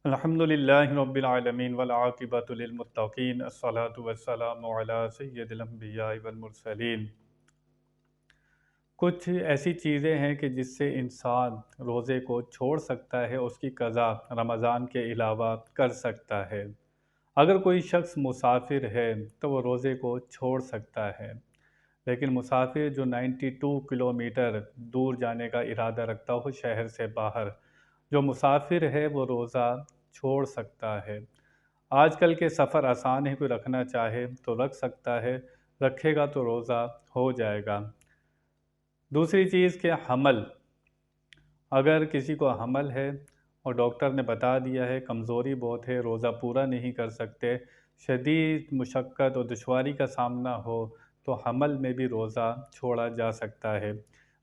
الحمدللہ رب العالمین والعاقبۃ للمتقین الصلاۃ والسلام علی سید الانبیاء والمرسلین۔ کچھ ایسی چیزیں ہیں کہ جس سے انسان روزے کو چھوڑ سکتا ہے، اس کی قضا رمضان کے علاوہ کر سکتا ہے۔ اگر کوئی شخص مسافر ہے تو وہ روزے کو چھوڑ سکتا ہے، لیکن مسافر جو 92 کلومیٹر دور جانے کا ارادہ رکھتا ہو شہر سے باہر، جو مسافر ہے وہ روزہ چھوڑ سکتا ہے۔ آج کل کے سفر آسان ہے، کوئی رکھنا چاہے تو رکھ سکتا ہے، رکھے گا تو روزہ ہو جائے گا۔ دوسری چیز کہ حمل، اگر کسی کو حمل ہے اور ڈاکٹر نے بتا دیا ہے کمزوری بہت ہے، روزہ پورا نہیں کر سکتے، شدید مشقت اور دشواری کا سامنا ہو تو حمل میں بھی روزہ چھوڑا جا سکتا ہے۔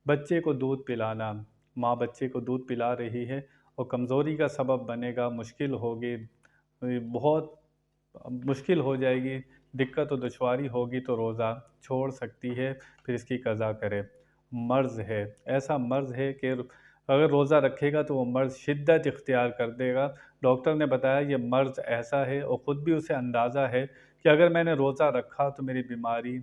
بچے کو دودھ پلانا، ماں بچے کو دودھ پلا رہی ہے اور کمزوری کا سبب بنے گا، مشکل ہوگی، بہت مشکل ہو جائے گی، دقت و دشواری ہوگی تو روزہ چھوڑ سکتی ہے، پھر اس کی قضا کرے۔ مرض ہے، ایسا مرض ہے کہ اگر روزہ رکھے گا تو وہ مرض شدت اختیار کر دے گا۔ ڈاکٹر نے بتایا یہ مرض ایسا ہے اور خود بھی اسے اندازہ ہے کہ اگر میں نے روزہ رکھا تو میری بیماری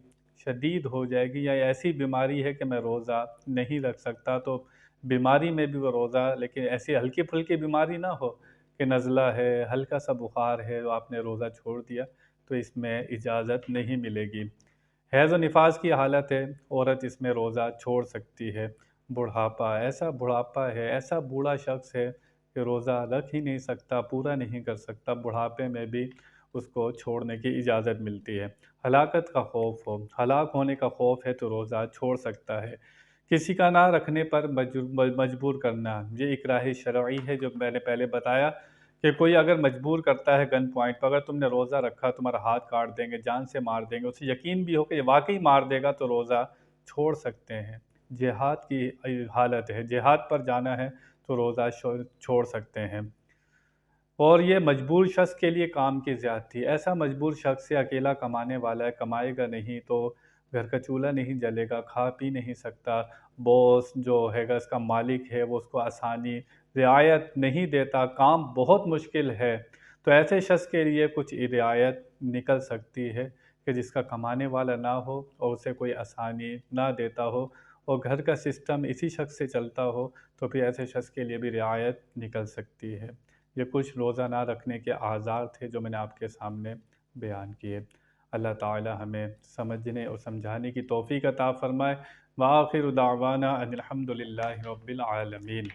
شدید ہو جائے گی، یا ایسی بیماری ہے کہ میں روزہ نہیں رکھ سکتا، تو بیماری میں بھی وہ روزہ، لیکن ایسی ہلکی پھلکی بیماری نہ ہو کہ نزلہ ہے، ہلکا سا بخار ہے تو آپ نے روزہ چھوڑ دیا، تو اس میں اجازت نہیں ملے گی۔ حیض و نفاس کی حالت ہے، عورت اس میں روزہ چھوڑ سکتی ہے۔ بڑھاپا، ایسا بڑھاپا ہے، ایسا بوڑھا شخص ہے کہ روزہ رکھ ہی نہیں سکتا، پورا نہیں کر سکتا، بڑھاپے میں بھی اس کو چھوڑنے کی اجازت ملتی ہے۔ ہلاکت کا خوف ہو، ہلاک ہونے کا خوف ہے تو روزہ چھوڑ سکتا ہے۔ کسی کا نہ رکھنے پر مجبور کرنا، یہ اکراہ شرعی ہے، جو میں نے پہلے بتایا کہ کوئی اگر مجبور کرتا ہے گن پوائنٹ پر، اگر تم نے روزہ رکھا تمہارا ہاتھ کاٹ دیں گے، جان سے مار دیں گے، اسے یقین بھی ہو کہ یہ واقعی مار دے گا، تو روزہ چھوڑ سکتے ہیں۔ جہاد کی حالت ہے، جہاد پر جانا ہے تو روزہ چھوڑ سکتے ہیں۔ اور یہ مجبور شخص کے لیے کام کی زیادتی، ایسا مجبور شخص سے اکیلا کمانے والا ہے، کمائے گا نہیں تو گھر کا چولہا نہیں جلے گا، کھا پی نہیں سکتا، باس جو ہے گا اس کا مالک ہے وہ اس کو آسانی رعایت نہیں دیتا، کام بہت مشکل ہے، تو ایسے شخص کے لیے کچھ رعایت نکل سکتی ہے کہ جس کا کمانے والا نہ ہو اور اسے کوئی آسانی نہ دیتا ہو اور گھر کا سسٹم اسی شخص سے چلتا ہو، تو پھر ایسے شخص کے لیے بھی رعایت نکل سکتی ہے۔ یہ کچھ روزہ نہ رکھنے کے اعذار تھے جو میں نے آپ کے سامنے بیان کیے۔ اللہ تعالی ہمیں سمجھنے اور سمجھانے کی توفیق عطا فرمائے۔ وآخر دعوانا ان الحمد للہ رب العالمین۔